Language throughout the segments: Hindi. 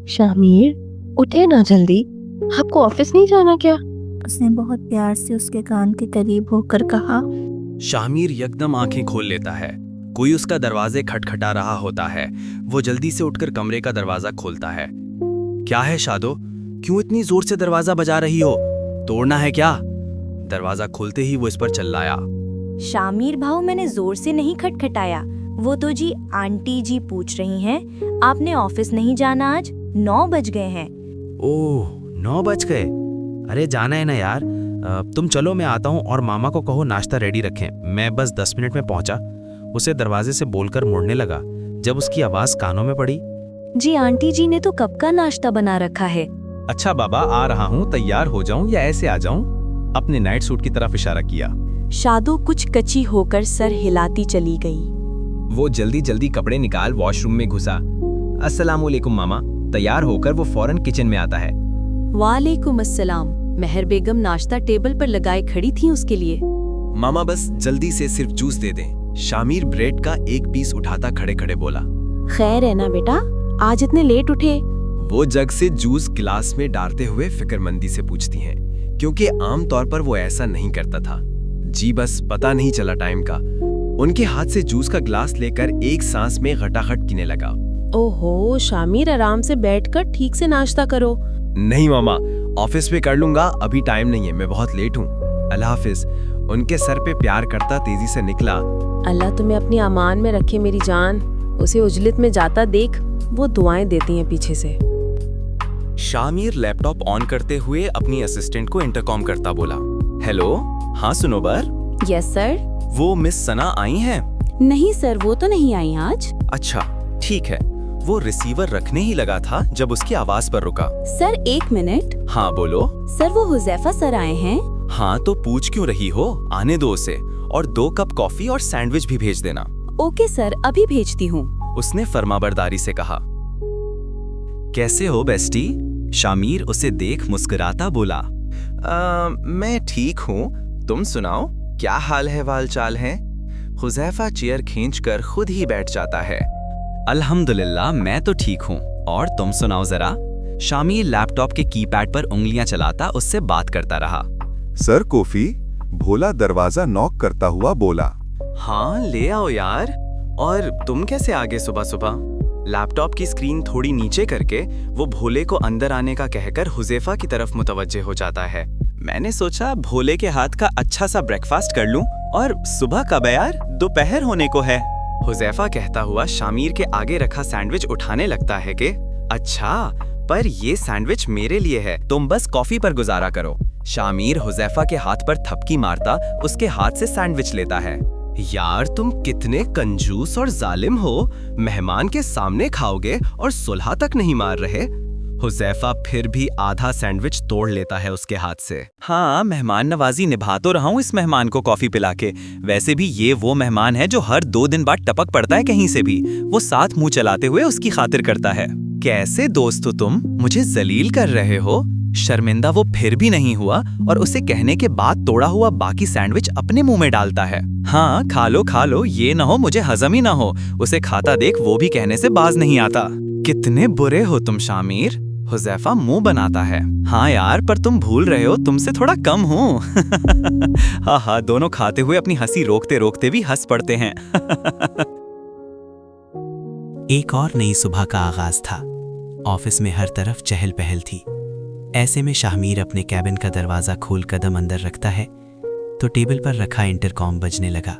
शामिर, उठे ना जल्दी, आपको ऑफिस नहीं जाना क्या? उसने बहुत प्यार से उसके कान के करीब होकर कहा। शामिर यकदम आंखें खोल लेता है। कोई उसका दरवाजे खटखटा रहा होता है। वो जल्दी से उठकर कमरे का दरवाजा खोलता है। क्या है शादो, क्यों इतनी जोर से दरवाजा बजा रही हो? तोड़ना है क्या? दरवाजा खोलते ही वो इस पर चिल्लाया। शामिर भाऊ, मैंने जोर से नहीं खटखटाया। वो तो जी आंटी जी पूछ रही हैं, आपने ऑफिस नहीं जाना आज? 9 बज गए हैं। ओह, 9 बज गए। अरे जाना है ना यार। तुम चलो, मैं आता हूँ और मामा को कहो नाश्ता रेडी रखें। मैं बस 10 मिनट में पहुंचा। उसे दरवाजे से बोलकर मुड़ने लगा जब उसकी आवाज कानों में पड़ी। जी आंटी जी ने तो कब का नाश्ता बना रखा है। अच्छा बाबा, आ रहा हूँ। तैयार हो जाऊं या ऐसे आ जाऊं? अपने नाइट सूट की तरफ इशारा किया। शादो कुछ कच्ची होकर सर हिलाती चली गई। वो जल्दी जल्दी कपड़े निकाल वॉशरूम में घुसा। अस्सलामुअलैकुम मामा। तैयार होकर वो फौरन किचन में आता है। वालेकुम अस्सलाम। मेहर बेगम नाश्ता टेबल पर लगाए खड़ी थी उसके लिए। मामा बस जल्दी से सिर्फ जूस दे दें। शामिर ब्रेड का एक पीस उठाता खड़े खड़े बोला। खैर है ना बेटा, आज इतने लेट उठे? वो जग से जूस गिलास में डालते हुए फिक्रमंदी से पूछती हैं, क्योंकि आम तौर पर वो ऐसा नहीं करता था। जी बस पता नहीं चला टाइम का। उनके हाथ से जूस का गिलास लेकर एक सांस में घटाघट पीने लगा। ओहो शामिर, आराम से बैठकर ठीक से नाश्ता करो। नहीं मामा, ऑफिस में कर लूंगा, अभी टाइम नहीं है, मैं बहुत लेट हूँ। अल्लाह हाफिज। उनके सर पे प्यार करता तेजी से निकला। अल्लाह तुम्हें अपनी अमान में रखे मेरी जान। उसे उजलत में जाता देख, वो दुआएं देती हैं पीछे से। शामिर लैपटॉप ऑन करते हुए अपनी असिस्टेंट को इंटरकॉम करता बोला। हेलो, हाँ सुनोबर। Yes sir. वो मिस सना आई हैं? नहीं सर, वो तो नहीं आई आज। अच्छा ठीक है। वो रिसीवर रखने ही लगा था जब उसकी आवाज पर रुका। Sir 1 minute. हाँ बोलो। सर वो हुजैफा सर आए हैं। हाँ तो पूछ क्यों रही हो? आने दो उसे, और 2 कप कॉफी और सैंडविच भी भेज देना। ओके सर, अभी भेजती हूँ। उसने फरमाबरदारी से कहा। कैसे हो बेस्टी? शामिर उसे देख मुस्कुराता बोला। मैं ठीक हूँ, तुम सुनाओ, क्या हाल है वाल चाल है? हुजैफा चेयर खींचकर खुद ही बैठ जाता है। अल्हम्दुलिल्लाह मैं तो ठीक हूँ, और तुम सुनाओ जरा। शामिर लैपटॉप के कीपैड पर उंगलियां चलाता उससे बात करता रहा। Sir coffee? भोला दरवाजा नॉक करता हुआ बोला। हाँ ले आओ यार। और तुम कैसे आगे सुबह सुबह? लैपटॉप की स्क्रीन थोड़ी नीचे करके वो भोले को अंदर आने का कहकर हुजैफा की तरफ मुतवज्जे हो जाता है। मैंने सोचा भोले के हाथ का अच्छा सा ब्रेकफास्ट कर लूं। और सुबह कब है यार? दोपहर होने को है। हुजैफा कहता हुआ शामिर के आगे रखा सैंडविच उठाने लगता है कि अच्छा, पर ये सैंडविच मेरे लिए है, तुम बस कॉफी पर गुजारा करो। शामिर हुजैफा के हाथ पर थपकी मारता उसके हाथ से सैंडविच लेता है। यार तुम कितने कंजूस और जालिम हो, मेहमान के सामने खाओगे और सुलह तक नहीं मार रहे। हुजैफा फिर भी आधा सैंडविच तोड़ लेता है उसके हाथ से। हाँ, मेहमान नवाजी निभा तो रहा हूँ इस मेहमान को कॉफी पिला के। वैसे भी ये वो मेहमान है जो हर 2 दिन बाद टपक पड़ता है कहीं से भी। वो साथ मुंह चलाते हुए उसकी खातिर करता है। कैसे दोस्त हो तुम, मुझे जलील कर रहे हो? शर्मिंदा वो फिर भी नहीं हुआ और उसे कहने के बाद तोड़ा हुआ बाकी सैंडविच अपने मुंह में डालता है। हाँ खा लो, ये ना हो मुझे हजम ही ना हो। उसे खाता देख वो भी कहने से बाज नहीं आता। कितने बुरे हो तुम शामिर। हुजैफा मुंह बनाता है। हाँ यार, पर तुम भूल रहे हो तुमसे थोड़ा कम हूँ। हाँ, दोनों खाते हुए अपनी हंसी रोकते रोकते भी हंस पड़ते हैं। एक और नई सुबह का आगाज था। ऑफिस में हर तरफ चहल पहल थी। ऐसे में शामिर अपने कैबिन का दरवाजा खोल कदम अंदर रखता है तो टेबल पर रखा इंटरकॉम बजने लगा।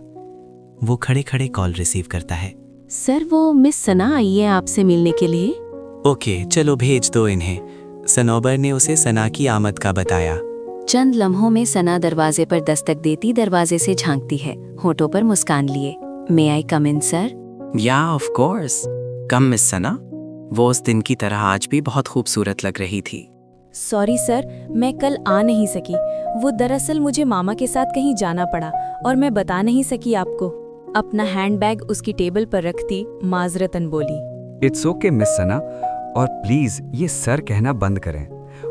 वो खड़े खड़े कॉल रिसीव करता है। सर वो मिस सना आई है आपसे मिलने के लिए। ओके चलो भेज दो इन्हें। सनोबर ने उसे सना की आमद का बताया। चंद लम्हों में सना दरवाजे पर दस्तक देती दरवाजे से झांकती है, होठों पर मुस्कान लिए। मे आई कम इन सर? या ऑफ कोर्स, कम मिस सना। वो उस दिन की तरह आज भी बहुत खूबसूरत लग रही थी। सॉरी सर, मैं कल आ नहीं सकी। वो दरअसल मुझे मामा के साथ कहीं जाना पड़ा और मैं बता नहीं सकी आपको। अपना हैंडबैग उसकी टेबल पर रखती माजरतन बोली। इट्स ओके मिस सना, और प्लीज ये सर कहना बंद करें।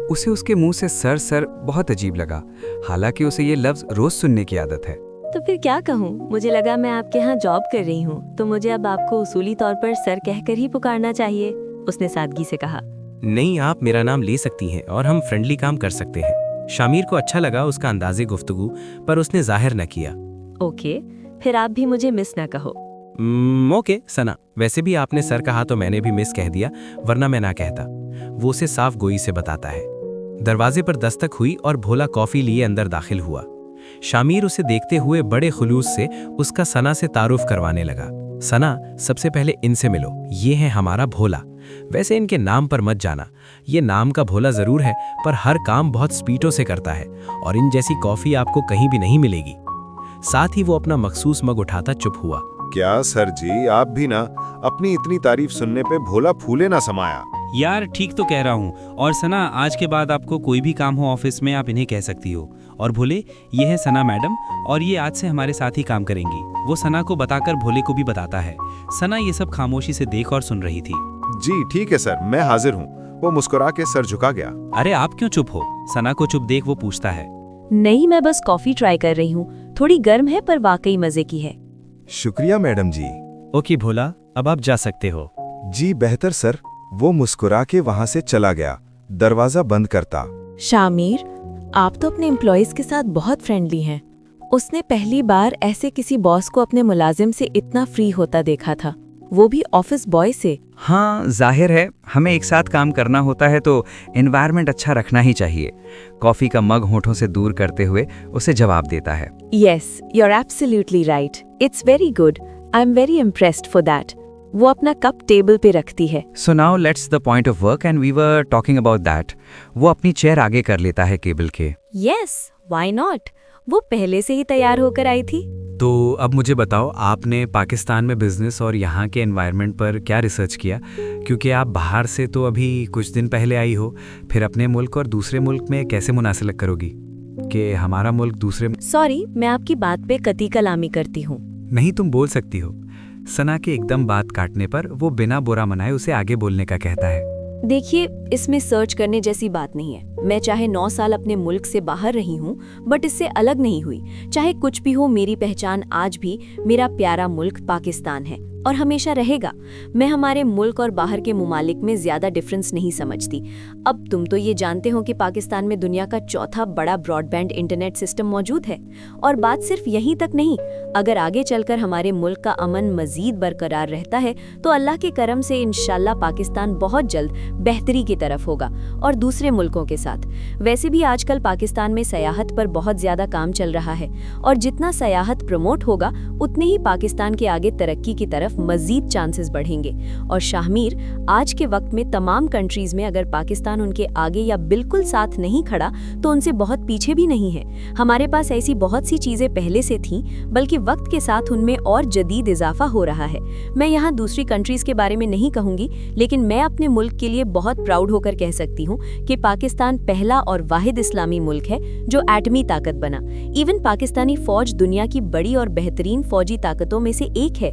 उसे उसके मुंह से सर बहुत अजीब लगा, हालांकि उसे ये लफ्ज रोज सुनने की आदत है। तो फिर क्या कहूँ, मुझे लगा मैं आपके यहाँ जॉब कर रही हूँ तो मुझे अब आपको उसूली तौर पर सर कहकर ही पुकारना चाहिए, उसने सादगी से कहा। नहीं, आप मेरा नाम ले सकती हैं और हम फ्रेंडली काम कर सकते हैं। शामिर को अच्छा लगा उसका अंदाजे गुफ्तगू, पर उसने जाहिर न किया। ओके, फिर आप भी मुझे मिस ना कहो। ओके सना, वैसे भी आपने सर कहा तो मैंने भी मिस कह दिया, वरना मैं ना कहता। वो उसे साफ गोई से बताता है। दरवाजे पर दस्तक हुई और भोला कॉफी लिए अंदर दाखिल हुआ। शामिर उसे देखते हुए बड़े खुलूस से उसका सना से तारुफ करवाने लगा। सना, सबसे पहले इनसे मिलो, ये है हमारा भोला। वैसे इनके नाम पर मत जाना, ये नाम का भोला जरूर है, पर हर काम बहुत स्पीडों से करता है और इन जैसी कॉफी आपको कहीं भी नहीं मिलेगी। साथ ही वो अपना मखसूस मग उठाता चुप हुआ। क्या सर जी, आप भी ना अपनी इतनी तारीफ सुनने पे भोला फूले ना समाया। यार ठीक तो कह रहा हूँ। और सना, आज के बाद आपको कोई भी काम हो ऑफिस में, आप इन्हें कह सकती हो। और भोले, ये है सना मैडम और ये आज से हमारे साथ ही काम करेंगी। वो सना को बताकर भोले को भी बताता है। सना ये सब खामोशी से देख और सुन रही थी। जी ठीक है सर, मैं हाजिर हूँ। वो मुस्कुरा के सर झुका गया। अरे आप क्यों चुप हो? सना को चुप देख वो पूछता है। नहीं, मैं बस कॉफी ट्राई कर रही हूँ। थोड़ी गर्म है पर वाकई मजे की है। शुक्रिया मैडम जी। ओके भोला, अब आप जा सकते हो। जी बेहतर सर। वो मुस्कुरा के वहां से चला गया, दरवाजा बंद करता। शामिर, आप तो अपने एम्प्लॉयज के साथ बहुत फ्रेंडली हैं। उसने पहली बार ऐसे किसी बॉस को अपने मुलाजिम से इतना फ्री होता देखा था, वो भी ऑफिस बॉय से। हाँ, जाहिर है हमें एक साथ काम करना होता है तो एनवायरनमेंट अच्छा रखना ही चाहिए। कॉफी का मग होठों से दूर करते हुए उसे जवाब देता है। Yes, you are absolutely right. It's very good. I am very impressed for that. वो अपना कप टेबल पे रखती है। So now let's the point of work and we were talking about that. वो अपनी चेयर आगे कर लेता है केबल के। Yes, why not? वो पहले से ही तैयार होकर आई थी। तो अब मुझे बताओ, आपने पाकिस्तान में बिजनेस और यहाँ के एनवायरनमेंट पर क्या रिसर्च किया? क्योंकि आप बाहर से तो अभी कुछ दिन पहले आई हो, फिर अपने मुल्क और दूसरे मुल्क में कैसे मुनासिबत करोगी कि हमारा मुल्क दूसरे। सॉरी, मैं आपकी बात पे कती कलामी करती हूँ। नहीं, तुम बोल सकती हो। सना के एकदम बात काटने पर वो बिना बुरा मनाए उसे आगे बोलने का कहता है। देखिए, इसमें सर्च करने जैसी बात नहीं है। मैं चाहे 9 साल अपने मुल्क से बाहर रही हूँ, बट इससे अलग नहीं हुई। चाहे कुछ भी हो, मेरी पहचान आज भी मेरा प्यारा मुल्क पाकिस्तान है और हमेशा रहेगा। मैं हमारे मुल्क और बाहर के मुमालिक में ज्यादा डिफरेंस नहीं समझती। अब तुम तो ये जानते हो कि पाकिस्तान में दुनिया का चौथा बड़ा ब्रॉडबैंड इंटरनेट सिस्टम मौजूद है। और बात सिर्फ यहीं तक नहीं, अगर आगे चलकर हमारे मुल्क का अमन मजीद बरकरार रहता है तो अल्लाह के करम से इंशाल्लाह पाकिस्तान बहुत जल्द बेहतरी की तरफ होगा और दूसरे मुल्कों के साथ। वैसे भी आजकल पाकिस्तान में सयाहत पर बहुत ज्यादा काम चल रहा है और जितना सयाहत प्रमोट होगा उतने ही पाकिस्तान के आगे तरक्की की तरफ मजीद चांसेस बढ़ेंगे। और शाहमीर, आज के वक्त में तमाम कंट्रीज में अगर पाकिस्तान उनके आगे या बिल्कुल साथ नहीं खड़ा तो उनसे बहुत पीछे भी नहीं है। हमारे पास ऐसी बहुत सी चीजें पहले से थीं, बल्कि वक्त के साथ उनमें और जदीद इजाफा हो रहा है। मैं यहाँ दूसरी कंट्रीज के बारे में नहीं कहूंगी, लेकिन मैं अपने मुल्क के लिए बहुत प्राउड होकर कह सकती हूँ कि पाकिस्तान पहला और वाहिद इस्लामी मुल्क है जो एटमी ताकत बना। इवन पाकिस्तानी फौज दुनिया की बड़ी और बेहतरीन फौजी ताकतों में से एक है।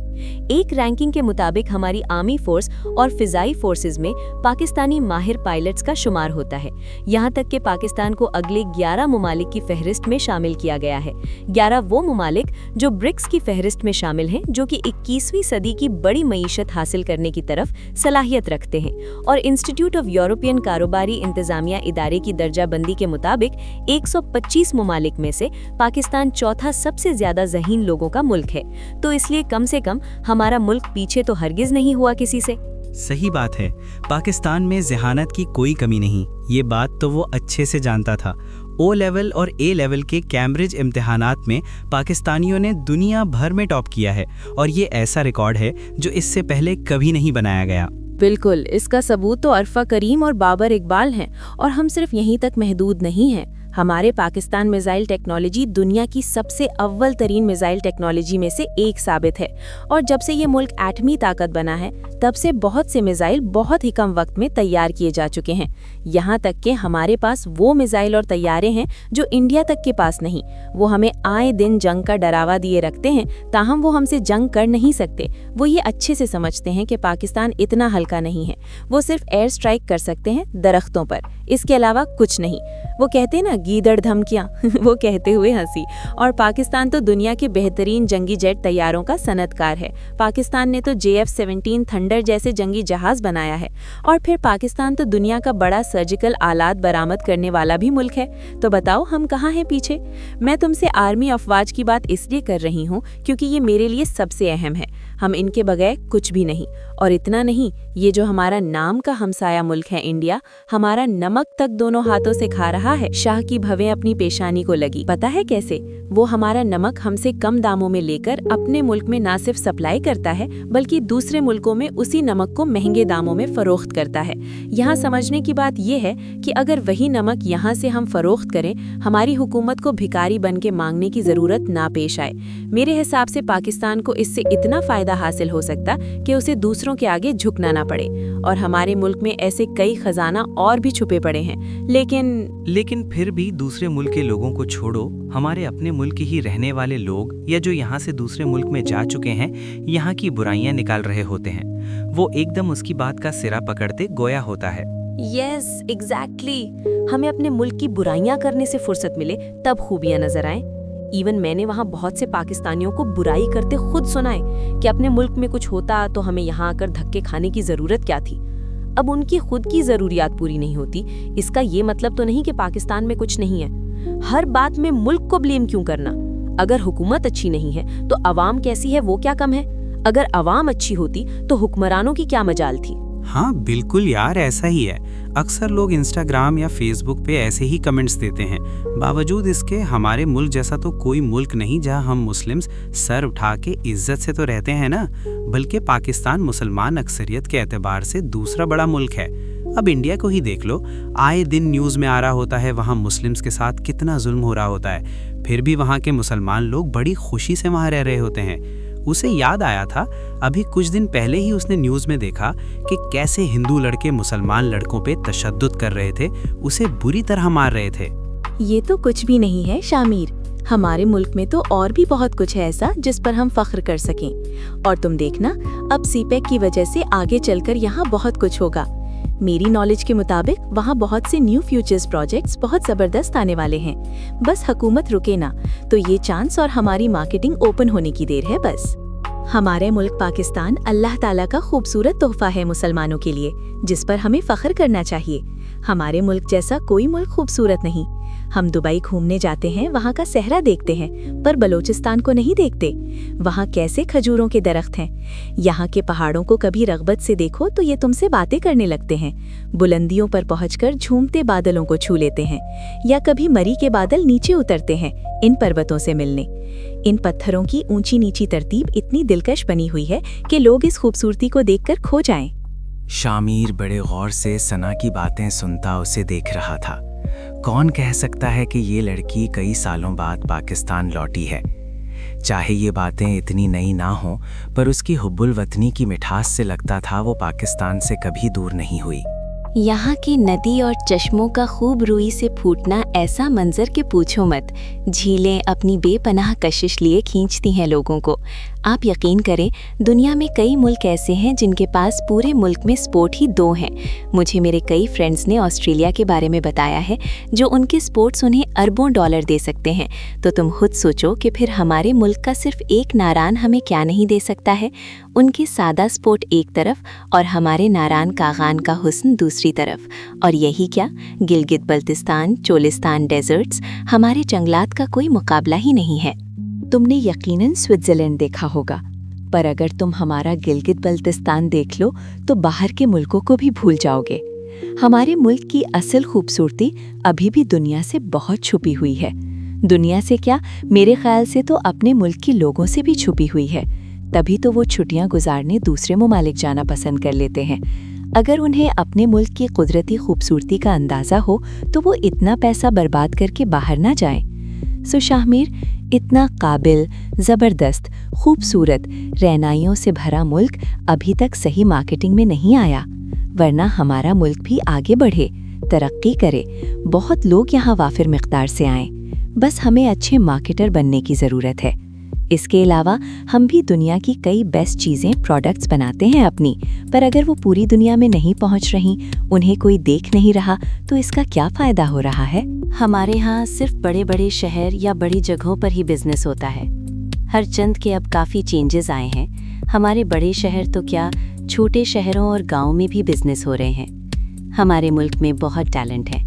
एक रैंकिंग के मुताबिक हमारी आर्मी फोर्स और फिजाई फोर्सेज में पाकिस्तानी माहिर पायलट्स का शुमार होता है। यहाँ तक कि पाकिस्तान को अगले 11 मुमालिक की फहरिस्त में शामिल किया गया है। 11 वो मुमालिक जो ब्रिक्स की फहरिस्त में शामिल हैं, जो कि 21वीं सदी की बड़ी मईशत हासिल करने की तरफ सलाहियत रखते हैं। और इंस्टीट्यूट ऑफ यूरोपियन कारोबारी इंतजामिया इदारे की दर्जाबंदी के मुताबिक 125 मुमालिक में से पाकिस्तान चौथा सबसे ज्यादा ज़हीन लोगों का मुल्क है। तो इसलिए कम से कम हमारा मुल्क पीछे तो हरगिज नहीं हुआ किसी से। सही बात है, पाकिस्तान में ज़हानत की कोई कमी नहीं। ये बात तो वो अच्छे से जानता था। ओ लेवल और ए लेवल के कैम्ब्रिज इम्तिहानात में पाकिस्तानियों ने दुनिया भर में टॉप किया है और ये ऐसा रिकॉर्ड है जो इससे पहले कभी नहीं बनाया गया। बिल्कुल, इसका सबूत तो अरफा करीम और बाबर इकबाल हैं। और हम सिर्फ यहीं तक महदूद नहीं हैं। हमारे पाकिस्तान मिसाइल टेक्नोलॉजी दुनिया की सबसे अव्वल तरीन मिसाइल टेक्नोलॉजी में से एक साबित है। और जब से ये मुल्क एटमी ताकत बना है, तब से बहुत से मिसाइल बहुत ही कम वक्त में तैयार किए जा चुके हैं। यहाँ तक कि हमारे पास वो मिसाइल और तैयारे हैं जो इंडिया तक के पास नहीं। वो हमें आए दिन जंग का डरावा दिए रखते हैं, ताहम वो हमसे जंग कर नहीं सकते। वो ये अच्छे से समझते हैं कि पाकिस्तान इतना हल्का नहीं है। वो सिर्फ एयर स्ट्राइक कर सकते हैं दरख्तों पर, इसके अलावा कुछ नहीं। वो कहते हैं ना, गीदड़ धमकियां वो कहते हुए हंसी। और पाकिस्तान तो दुनिया के बेहतरीन जंगी जेट तैयारों का सनतकार है। पाकिस्तान ने तो JF-17 थंडर जैसे जंगी जहाज बनाया है। और फिर पाकिस्तान तो दुनिया का बड़ा सर्जिकल आलात बरामद करने वाला भी मुल्क है। तो बताओ हम कहाँ हैं पीछे? मैं तुमसे आर्मी अफवाज की बात इसलिए कर रही हूँ क्योंकि ये मेरे लिए सबसे अहम है। हम इनके बगैर कुछ भी नहीं। और इतना नहीं, ये जो हमारा नाम का हमसाया मुल्क है इंडिया, हमारा नमक तक दोनों हाथों से खा रहा है। शाह की भवें अपनी पेशानी को लगी। पता है कैसे? वो हमारा नमक हमसे कम दामों में लेकर अपने मुल्क में ना सिर्फ सप्लाई करता है बल्कि दूसरे मुल्कों में उसी नमक को महंगे दामों में फरोख्त करता है। यहाँ समझने की बात यह है कि अगर वही नमक यहाँ से हम फरोख्त करें, हमारी हुकूमत को भिखारी बन के मांगने की जरूरत ना पेश आए। मेरे हिसाब से पाकिस्तान को इससे इतना फायदा हासिल हो सकता कि उसे दूसरों के आगे झुकना ना पड़े। और हमारे मुल्क में ऐसे कई खजाना और भी छुपे पड़े हैं। लेकिन फिर भी दूसरे मुल्क के लोगों को छोड़ो, हमारे अपने मुल्क ही रहने वाले लोग या जो यहाँ से दूसरे मुल्क में जा चुके हैं, यहाँ की बुराइयां निकाल रहे होते हैं। वो एकदम उसकी बात का सिरा पकड़ते गोया होता है। Yes, exactly. हमें अपने मुल्क की बुराइयां करने से फुर्सत मिले तब खूबियां नजर आए। इवन मैंने वहाँ बहुत से पाकिस्तानियों को बुराई करते खुद सुना है कि अपने मुल्क में कुछ होता तो हमें यहाँ आकर धक्के खाने की जरूरत क्या थी। अब उनकी खुद की जरूरियात पूरी नहीं होती, इसका ये मतलब तो नहीं कि पाकिस्तान में कुछ नहीं है। हर बात में मुल्क को ब्लेम क्यों करना? अगर हुकूमत अच्छी नहीं है तो अवाम कैसी है वो क्या कम है? अगर अवाम अच्छी होती तो हुक्मरानों की क्या मजाल थी? हाँ बिल्कुल यार, ऐसा ही है। अक्सर लोग इंस्टाग्राम या फेसबुक पे ऐसे ही कमेंट्स देते हैं। बावजूद इसके हमारे मुल्क जैसा तो कोई मुल्क नहीं जहां हम मुस्लिम्स सर उठा के इज्जत से तो रहते हैं ना, बल्कि पाकिस्तान मुसलमान अक्सरियत के एतबार से दूसरा बड़ा मुल्क है। अब इंडिया को ही देख लो, आए दिन न्यूज़ में आ रहा होता है वहाँ मुस्लिम्स के साथ कितना जुल्म हो रहा होता है, फिर भी वहाँ के मुसलमान लोग बड़ी खुशी से वहाँ रह रहे होते हैं। उसे याद आया था अभी कुछ दिन पहले ही उसने न्यूज़ में देखा कि कैसे हिंदू लड़के मुसलमान लड़कों पे तशद्दुद कर रहे थे, उसे बुरी तरह मार रहे थे। ये तो कुछ भी नहीं है शामिर, हमारे मुल्क में तो और भी बहुत कुछ है ऐसा जिस पर हम फख्र कर सकें। और तुम देखना, अब सीपेक की वजह से आगे चलकर यहाँ बहुत कुछ होगा। मेरी नॉलेज के मुताबिक वहाँ बहुत से न्यू फ्यूचर्स प्रोजेक्ट्स बहुत ज़बरदस्त आने वाले हैं। बस हुकूमत रुके ना तो ये चांस और हमारी मार्केटिंग ओपन होने की देर है बस। हमारे मुल्क पाकिस्तान अल्लाह ताला का खूबसूरत तोहफा है मुसलमानों के लिए, जिस पर हमें फ़ख्र करना चाहिए। हमारे मुल्क जैसा कोई मुल्क खूबसूरत नहीं। हम दुबई घूमने जाते हैं, वहाँ का सहरा देखते हैं, पर बलोचिस्तान को नहीं देखते। वहाँ कैसे खजूरों के दरख्त हैं। यहाँ के पहाड़ों को कभी रग़बत से देखो तो ये तुमसे बातें करने लगते हैं। बुलंदियों पर पहुंचकर झूमते बादलों को छू लेते हैं, या कभी मरी के बादल नीचे उतरते हैं इन पर्वतों से मिलने। इन पत्थरों की ऊंची नीची तरतीब इतनी दिलकश बनी हुई है कि लोग इस खूबसूरती को देखकर खो जाएं। शामिर बड़े गौर से सना की बातें सुनता उसे देख रहा था। कौन कह सकता है कि ये लड़की कई सालों बाद पाकिस्तान लौटी है। चाहे ये बातें इतनी नई ना हों, पर उसकी हुब्बुल वतनी की मिठास से लगता था वो पाकिस्तान से कभी दूर नहीं हुई। यहाँ की नदी और चश्मों का खूब रूई से फूटना ऐसा मंजर के पूछो मत। झीलें अपनी बेपनाह कशिश लिए खींचती हैं लोगों को। आप यकीन करें, दुनिया में कई मुल्क ऐसे हैं जिनके पास पूरे मुल्क में स्पोर्ट ही 2 हैं। मुझे मेरे कई फ्रेंड्स ने ऑस्ट्रेलिया के बारे में बताया है, जो उनके स्पोर्ट्स उन्हें अरबों डॉलर दे सकते हैं। तो तुम खुद सोचो कि फिर हमारे मुल्क का सिर्फ एक नारान हमें क्या नहीं दे सकता है। उनके सादा स्पोर्ट एक तरफ और हमारे नारान कागान का हुस्न दूसरी तरफ। और यही क्या, गिलगित बल्तिस्तान, चोलिस्तान डेजर्ट्स, हमारे जंगलात का कोई मुकाबला ही नहीं है। तुमने यकीनन स्विट्जरलैंड देखा होगा, पर अगर तुम हमारा गिलगित बल्तिस्तान देख लो तो बाहर के मुल्कों को भी भूल जाओगे। हमारे मुल्क की असल खूबसूरती अभी भी दुनिया से बहुत छुपी हुई है। दुनिया से क्या, मेरे ख्याल से तो अपने मुल्क के लोगों से भी छुपी हुई है। तभी तो वो छुट्टियां गुजारने दूसरे ममालिक जाना पसंद कर लेते हैं। अगर उन्हें अपने मुल्क की कुदरती खूबसूरती का अंदाज़ा हो तो वो इतना पैसा बर्बाद करके बाहर ना जाएं। सो शाहमीर, इतना काबिल, ज़बरदस्त, खूबसूरत, रहनाइयों से भरा मुल्क अभी तक सही मार्केटिंग में नहीं आया, वरना हमारा मुल्क भी आगे बढ़े, तरक्की करे, बहुत लोग यहाँ वाफिर मिक़दार से आएं। बस हमें अच्छे मार्केटर बनने की ज़रूरत है। इसके अलावा हम भी दुनिया की कई बेस्ट चीज़ें प्रोडक्ट्स बनाते हैं अपनी, पर अगर वो पूरी दुनिया में नहीं पहुंच रही, उन्हें कोई देख नहीं रहा, तो इसका क्या फ़ायदा हो रहा है? हमारे यहाँ सिर्फ बड़े बड़े शहर या बड़ी जगहों पर ही बिजनेस होता है। हर चंद के अब काफ़ी चेंजेस आए हैं। हमारे बड़े शहर तो क्या, छोटे शहरों और गाँव में भी बिजनेस हो रहे हैं। हमारे मुल्क में बहुत टैलेंट है,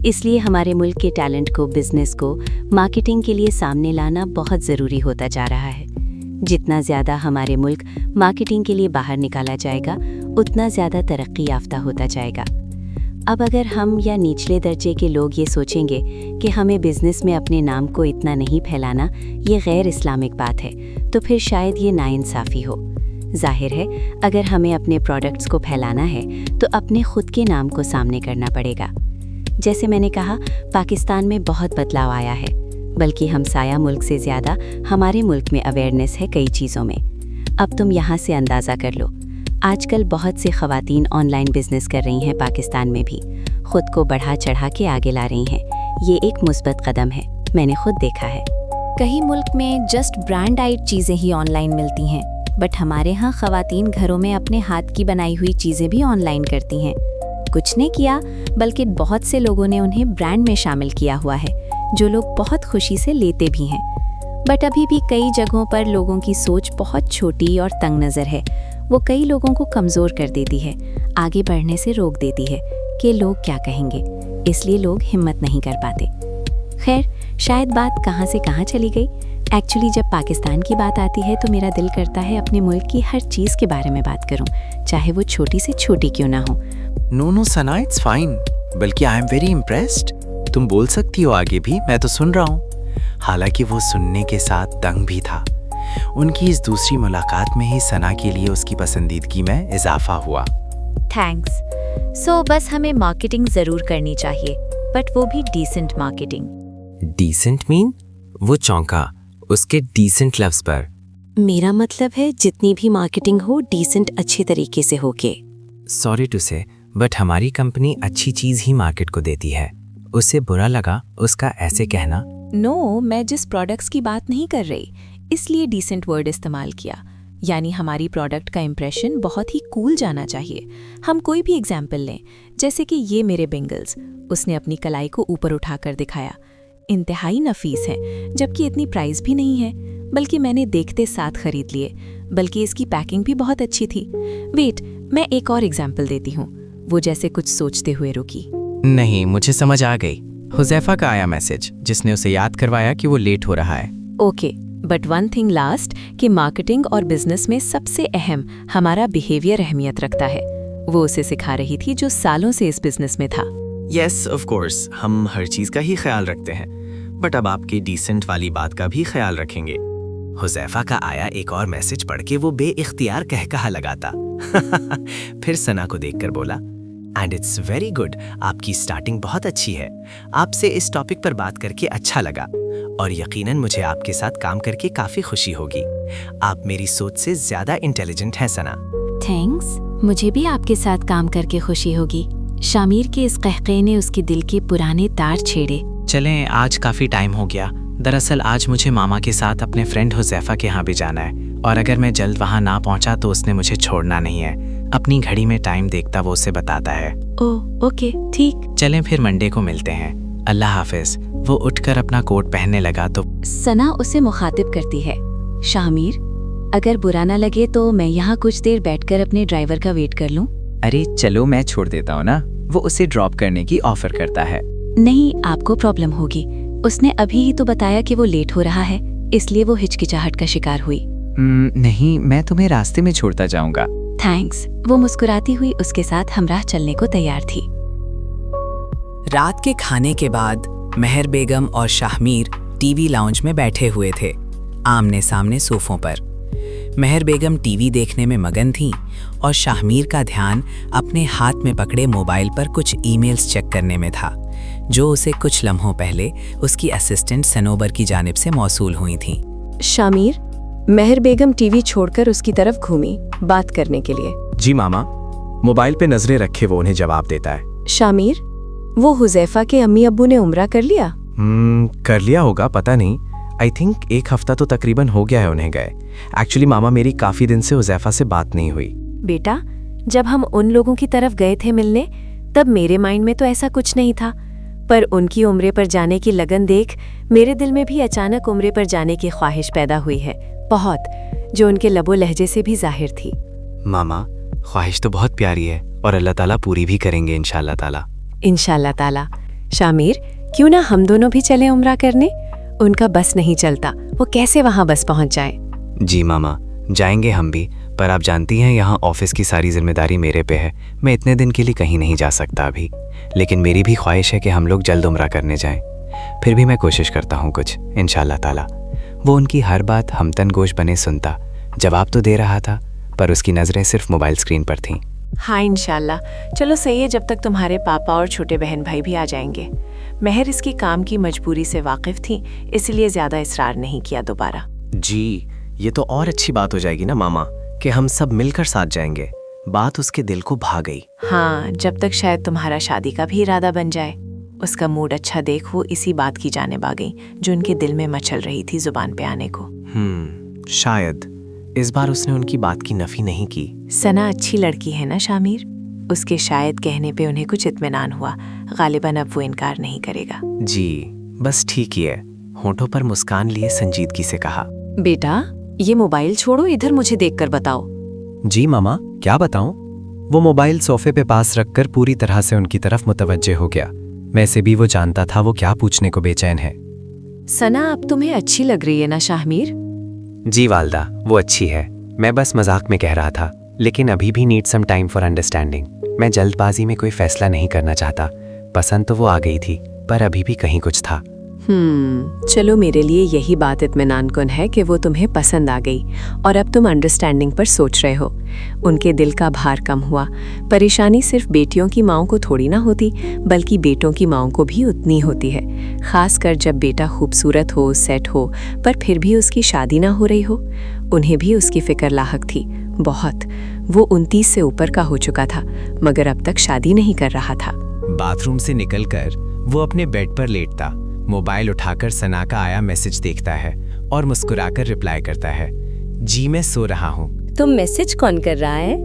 इसलिए हमारे मुल्क के टैलेंट को, बिजनेस को मार्केटिंग के लिए सामने लाना बहुत ज़रूरी होता जा रहा है। जितना ज़्यादा हमारे मुल्क मार्केटिंग के लिए बाहर निकाला जाएगा, उतना ज़्यादा तरक्की याफ्ता होता जाएगा। अब अगर हम या निचले दर्जे के लोग ये सोचेंगे कि हमें बिज़नेस में अपने नाम को इतना नहीं फैलाना, ये गैर इस्लामिक बात है, तो फिर शायद ये नाइंसाफ़ी हो। जाहिर है, अगर हमें अपने प्रोडक्ट्स को फैलाना है तो अपने खुद के नाम को सामने करना पड़ेगा। जैसे मैंने कहा, पाकिस्तान में बहुत बदलाव आया है, बल्कि हमसाया मुल्क से ज़्यादा हमारे मुल्क में अवेयरनेस है कई चीज़ों में। अब तुम यहाँ से अंदाज़ा कर लो, आजकल बहुत सी ख़वातीन ऑनलाइन बिजनेस कर रही हैं, पाकिस्तान में भी खुद को बढ़ा चढ़ा के आगे ला रही हैं। ये एक मुस्बत कदम है, मैंने खुद देखा है। कहीं मुल्क में जस्ट ब्रांड आइड चीज़ें ही ऑनलाइन मिलती हैं, बट हमारे यहाँ ख़वातीन घरों में अपने हाथ की बनाई हुई चीज़ें भी ऑनलाइन करती हैं। कुछ ने किया, बल्कि बहुत से लोगों ने उन्हें ब्रांड में शामिल किया हुआ है, जो लोग बहुत खुशी से लेते भी हैं। बट अभी भी कई जगहों पर लोगों की सोच बहुत छोटी और तंग नज़र है। वो कई लोगों को कमज़ोर कर देती है, आगे बढ़ने से रोक देती है कि लोग क्या कहेंगे, इसलिए लोग हिम्मत नहीं कर पाते। खैर, शायद बात कहाँ से कहाँ चली गई। एक्चुअली जब पाकिस्तान की बात आती है तो मेरा दिल करता है अपने मुल्क की हर चीज़ के बारे में बात करूं, चाहे वो छोटी से छोटी क्यों ना हो। नो सना, इट्स फाइन, बल्कि आई एम वेरी इम्प्रेस्ड। तुम बोल सकती हो आगे भी, मैं तो सुन रहा हूँ। हालांकि वो सुनने के साथ दंग भी था। उनकी इस दूसरी मुलाकात में ही सना के लिए उसकी पसंदीदगी में इजाफा हुआ। थैंक्स। सो बस हमें मार्केटिंग ज़रूर करनी चाहिए, बट वो भी डिसेंट मार्केटिंग। Decent mean? वो चौंका उसके डिसेंट लफ्ज पर। मेरा मतलब है जितनी भी मार्केटिंग हो, डिसेंट अच्छे तरीके से हो के। सॉरी टू से, बट हमारी कंपनी अच्छी चीज़ ही मार्केट को देती है। उसे बुरा लगा उसका ऐसे कहना। नो, मैं जिस प्रोडक्ट्स की बात नहीं कर रही, इसलिए डिसेंट वर्ड इस्तेमाल किया। यानी हमारी प्रोडक्ट का इम्प्रेशन बहुत ही कूल जाना चाहिए। हम कोई भी एग्जाम्पल लें, जैसे कि ये मेरे बेंगल्स, उसने अपनी कलाई को ऊपर उठाकर दिखाया। इंतहाई नफीस हैं, जबकि इतनी प्राइस भी नहीं है, बल्कि मैंने देखते साथ खरीद लिए, बल्कि इसकी पैकिंग भी बहुत अच्छी थी। वेट, मैं एक और एग्जाम्पल देती हूँ। वो जैसे कुछ सोचते हुए रुकी। नहीं, मुझे समझ आ गई। हुज़ैफा का आया मैसेज, जिसने उसे याद करवाया कि वो लेट हो रहा है। Okay, but one thing last, कि मार्केटिंग और बिजनेस में सबसे अहम हमारा बिहेवियर अहमियत रखता है। वो उसे सिखा रही थी जो सालों से इस बिजनेस में था। यस ऑफ कोर्स, हम हर चीज़ का ही ख्याल रखते हैं, बट अब आपकी डिसेंट वाली बात का भी ख्याल रखेंगे। हुज़ैफा का आया एक और मैसेज पढ़ के वो बेइख्तियार कहकहा लगाता। फिर सना को देखकर बोला, एंड इट्स वेरी गुड, आपकी स्टार्टिंग बहुत अच्छी है। आपसे इस टॉपिक पर बात करके अच्छा लगा, और यकीनन मुझे आपके साथ काम करके काफ़ी खुशी होगी। आप मेरी सोच से ज़्यादा इंटेलिजेंट हैं सना। थैंक्स, मुझे भी आपके साथ काम करके खुशी होगी। शामिर के इस कहके ने उसके दिल के पुराने तार छेड़े। चलें, आज काफ़ी टाइम हो गया। दरअसल आज मुझे मामा के साथ अपने फ्रेंड हुज़ैफा के यहाँ भी जाना है, और अगर मैं जल्द वहाँ ना पहुँचा तो उसने मुझे छोड़ना नहीं है। अपनी घड़ी में टाइम देखता वो उसे बताता है। ओह ओके, ठीक। चलें फिर मंडे को मिलते हैं। अल्लाह हाफिज। वो उठकर अपना कोट पहनने लगा तो सना उसे मुखातिब करती है। शामिर, अगर बुरा ना लगे तो मैं यहाँ कुछ देर बैठकर अपने ड्राइवर का वेट कर लूँ? अरे चलो, मैं छोड़ देता हूँ ना। वो उसे ड्रॉप करने की ऑफर करता है। नहीं, आपको प्रॉब्लम होगी। उसने अभी ही तो बताया कि वो लेट हो रहा है, इसलिए वो हिचकिचाहट का शिकार हुई। नहीं, मैं तुम्हें रास्ते में छोड़ता जाऊंगा। थैंक्स। वो मुस्कुराती हुई उसके साथ हमराह चलने को तैयार थी। रात के खाने के बाद मेहर बेगम और शाहमीर टीवी लाउंज में बैठे हुए थे, आमने सामने सोफों पर। मेहर बेगम टीवी देखने में मगन थीं और शाहमीर का ध्यान अपने हाथ में पकड़े मोबाइल पर कुछ ईमेल्स चेक करने में था, जो उसे कुछ लम्हों पहले उसकी असिस्टेंट सनोबर की जानिब से मौसूल हुई थीं। शामिर, मेहर बेगम टीवी छोड़कर उसकी तरफ घूमी बात करने के लिए। जी मामा। मोबाइल पे नजरें रखे वो उन्हें जवाब देता है। शामिर, वो हुज़ैफा के अम्मी अब्बू ने उम्रा कर लिया? कर लिया होगा, पता नहीं। आई थिंक 1 हफ्ता तो तकरीबन हो गया है उन्हें गए। एक्चुअली मामा मेरी काफ़ी दिन से हुज़ैफा से बात नहीं हुई। बेटा, जब हम उन लोगों की तरफ गए थे मिलने, तब मेरे माइंड में तो ऐसा कुछ नहीं था, पर उनकी उम्रे पर जाने की लगन देख मेरे दिल में भी अचानक उम्रे पर जाने की ख्वाहिश पैदा हुई है, बहुत, जो उनके लबो लहजे से भी जाहिर थी। मामा, ख्वाहिश तो बहुत प्यारी है और अल्लाह ताला पूरी भी करेंगे इंशाल्लाह ताला। इंशाल्लाह ताला। शामिर, क्यों ना हम दोनों भी चले उम्रा करने? उनका बस नहीं चलता, वो कैसे वहाँ बस पहुँच जाए। जी मामा, जाएंगे हम भी, पर आप जानती हैं यहाँ ऑफिस की सारी जिम्मेदारी मेरे पे है। मैं इतने दिन के लिए कहीं नहीं जा सकता अभी, लेकिन मेरी भी ख्वाहिश है कि हम लोग जल्द उम्रा करने जाएं। फिर भी मैं कोशिश करता हूँ कुछ, इंशाल्लाह ताला। वो उनकी हर बात हमतन गोश बने सुनता, जवाब तो दे रहा था, पर उसकी नज़रें सिर्फ मोबाइल स्क्रीन पर थीं। हाँ इंशाल्लाह, चलो सही है, जब तक तुम्हारे पापा और छोटे बहन भाई भी आ जाएंगे। महर इसकी काम की मजबूरी से वाकिफ थी, इसलिए ज़्यादा इसरार नहीं किया दोबारा। जी, ये तो और अच्छी बात हो जाएगी ना मामा, कि हम सब मिलकर साथ जाएंगे। बात उसके दिल को भा गई। हाँ, जब तक शायद तुम्हारा शादी का भी इरादा बन जाए। उसका मूड अच्छा देख वो इसी बात की जानिब आ गई जो उनके दिल में मचल रही थी जुबान पे आने को। शायद इस बार उसने उनकी बात की नफी नहीं की। सना अच्छी लड़की है ना शामिर, उसके शायद कहने पे उन्हें कुछ इत्मीनान हुआ। गालिबन अब वो इनकार नहीं करेगा। जी, बस ठीक ही है। होठों पर मुस्कान लिए संजीदगी से कहा, बेटा ये मोबाइल छोड़ो, इधर मुझे देखकर बताओ। जी मामा, क्या बताऊं? वो मोबाइल सोफे पे पास रखकर पूरी तरह से उनकी तरफ मुतवज्जे हो गया। मैं से भी वो जानता था वो क्या पूछने को बेचैन है। सना अब तुम्हें अच्छी लग रही है ना शाहमीर? जी वालदा, वो अच्छी है। मैं बस मजाक में कह रहा था, लेकिन अभी भी need some time for understanding. मैं जल्दबाजी में कोई फैसला नहीं करना चाहता। पसंद तो वो आ गई थी, पर अभी भी कहीं कुछ था। चलो मेरे लिए यही बात इत्मीनान कुन है कि वो तुम्हें पसंद आ गई और अब तुम अंडरस्टैंडिंग पर सोच रहे हो। उनके दिल का भार कम हुआ। परेशानी सिर्फ बेटियों की माँओं को थोड़ी ना होती, बल्कि बेटों की माँओं को भी उतनी होती है, खासकर जब बेटा खूबसूरत हो, सेट हो, पर फिर भी उसकी शादी ना हो रही हो। उन्हें भी उसकी फिक्र लाहक थी, बहुत। वो 29 से ऊपर का हो चुका था, मगर अब तक शादी नहीं कर रहा था। बाथरूम से निकलकर वो अपने बेड पर लेटता, मोबाइल उठाकर सना का आया मैसेज देखता है और मुस्कुराकर रिप्लाई करता है, जी मैं सो रहा हूँ। तो मैसेज कौन कर रहा है?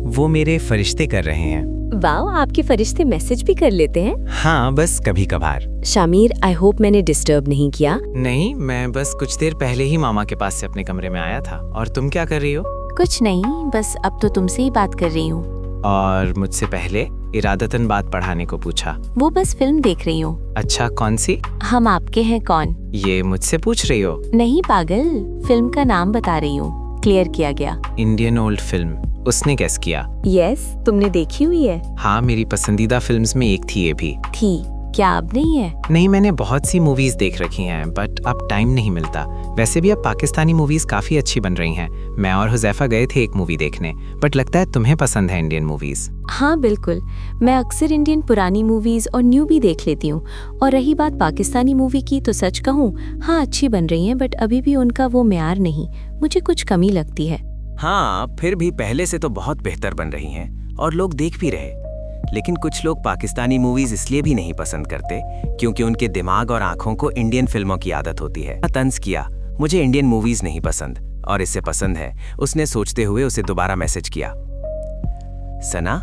वो मेरे फरिश्ते कर रहे हैं। वाओ, आपके फरिश्ते मैसेज भी कर लेते हैं? हाँ, बस कभी कभार। शामिर, आई होप मैंने डिस्टर्ब नहीं किया। नहीं, मैं बस कुछ देर पहले ही मामा के पास से अपने कमरे में आया था। और तुम क्या कर रही हो? कुछ नहीं, बस अब तो तुमसे ही बात कर रही हूँ। और मुझसे पहले इरादतन बात पढ़ाने को पूछा। वो बस फिल्म देख रही हूँ। अच्छा, कौन सी? हम आपके हैं कौन? ये मुझसे पूछ रही हो? नहीं पागल, फिल्म का नाम बता रही हूँ। क्लियर किया गया। Indian old film. उसने गेस किया। यस, तुमने देखी हुई है? हाँ, मेरी पसंदीदा फिल्म्स में एक थी ये भी। थी क्या? अब नहीं है? नहीं, मैंने बहुत सी मूवीज देख रखी हैं, बट अब टाइम नहीं मिलता। वैसे भी अब पाकिस्तानी मूवीज काफी अच्छी बन रही हैं। मैं और हुज़ैफा गए थे एक मूवी देखने, बट लगता है तुम्हें पसंद है इंडियन मूवीज। हाँ बिल्कुल, मैं अक्सर इंडियन पुरानी मूवीज और न्यू भी देख लेती हूँ। और रही बात पाकिस्तानी मूवी की, तो सच कहूँ, हाँ अच्छी बन रही हैं, बट अभी भी उनका वो म्यार नहीं। मुझे कुछ कमी लगती है। हाँ, फिर भी पहले से तो बहुत बेहतर बन रही हैं और लोग देख भी रहे। लेकिन कुछ लोग पाकिस्तानी मूवीज इसलिए भी नहीं पसंद करते क्योंकि उनके दिमाग और आंखों को इंडियन फिल्मों की आदत होती है। तंज किया, मुझे इंडियन मूवीज नहीं पसंद और इससे पसंद है। उसने सोचते हुए उसे दोबारा मैसेज किया, सना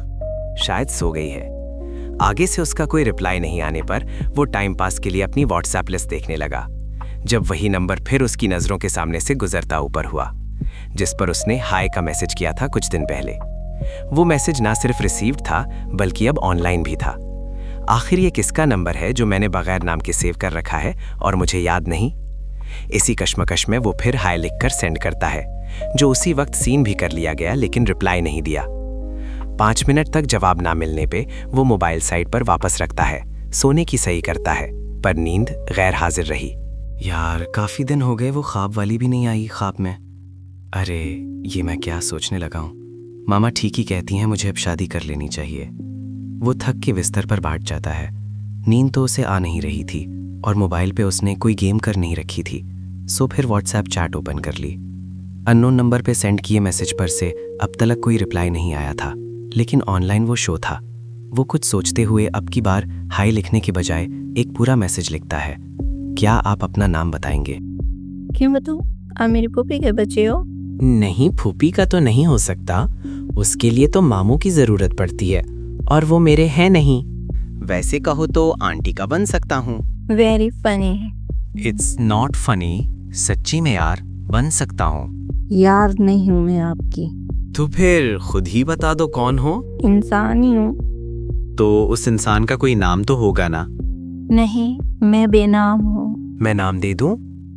शायद सो गई है। आगे से उसका कोई रिप्लाई नहीं आने पर वो टाइम पास के लिए अपनी व्हाट्सएप लिस्ट देखने लगा, जब वही नंबर फिर उसकी नजरों के सामने से गुजरता ऊपर हुआ, जिस पर उसने हाय का मैसेज किया था कुछ दिन पहले। वो मैसेज ना सिर्फ रिसीव्ड था बल्कि अब ऑनलाइन भी था। आखिर ये किसका नंबर है जो मैंने बगैर नाम के सेव कर रखा है और मुझे याद नहीं? इसी कश्मकश में वो फिर हाय लिखकर सेंड करता है, जो उसी वक्त सीन भी कर लिया गया, लेकिन रिप्लाई नहीं दिया। 5 मिनट तक जवाब ना मिलने पे वो मोबाइल साइट पर वापस रखता है, सोने की सही करता है, पर नींद गैर हाजिर रही। यार, काफी दिन हो गए वो ख्वाब वाली भी नहीं आई ख्वाब में। अरे, ये मैं क्या सोचने लगा हूँ। मामा ठीक ही कहती हैं, मुझे अब शादी कर लेनी चाहिए। वो थक के बिस्तर पर बैठ जाता है। नींद तो उसे आ नहीं रही थी और मोबाइल पे उसने कोई गेम कर नहीं रखी थी, सो फिर व्हाट्सएप चैट ओपन कर ली। अननोन नंबर पे सेंड किए मैसेज पर से अब तक कोई रिप्लाई नहीं आया था, लेकिन ऑनलाइन वो शो था। वो कुछ सोचते हुए अब की बार हाय लिखने के बजाय एक पूरा मैसेज लिखता है, क्या आप अपना नाम बताएंगे? क्यों बताऊं? आप मेरी फूफी के बच्चे हो। नहीं, फूफी का तो नहीं हो सकता, उसके लिए तो मामू की जरूरत पड़ती है और वो मेरे हैं नहीं। वैसे कहो तो आंटी का बन सकता हूँ। Very funny. It's not funny, सच्ची में यार बन सकता हूँ। यार नहीं हूँ मैं आपकी, तो फिर खुद ही बता दो कौन हो। इंसान ही हूँ। तो उस इंसान का कोई नाम तो होगा ना? नहीं, मैं बेनाम हूँ। मैं नाम दे दूं?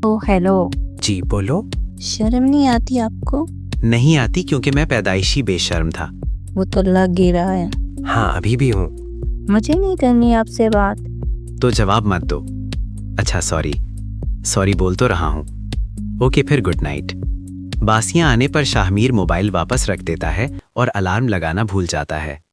ओ हेलो। जी बोलो। शर्म नहीं आती आपको? नहीं आती, क्योंकि मैं पैदाइशी बेशर्म था। वो तो लग ही रहा है। हाँ, अभी भी हूँ। मुझे नहीं करनी आपसे बात। तो जवाब मत दो। अच्छा सॉरी बोल तो रहा हूँ। ओके फिर गुड नाइट। बासियां आने पर शाहमीर मोबाइल वापस रख देता है और अलार्म लगाना भूल जाता है।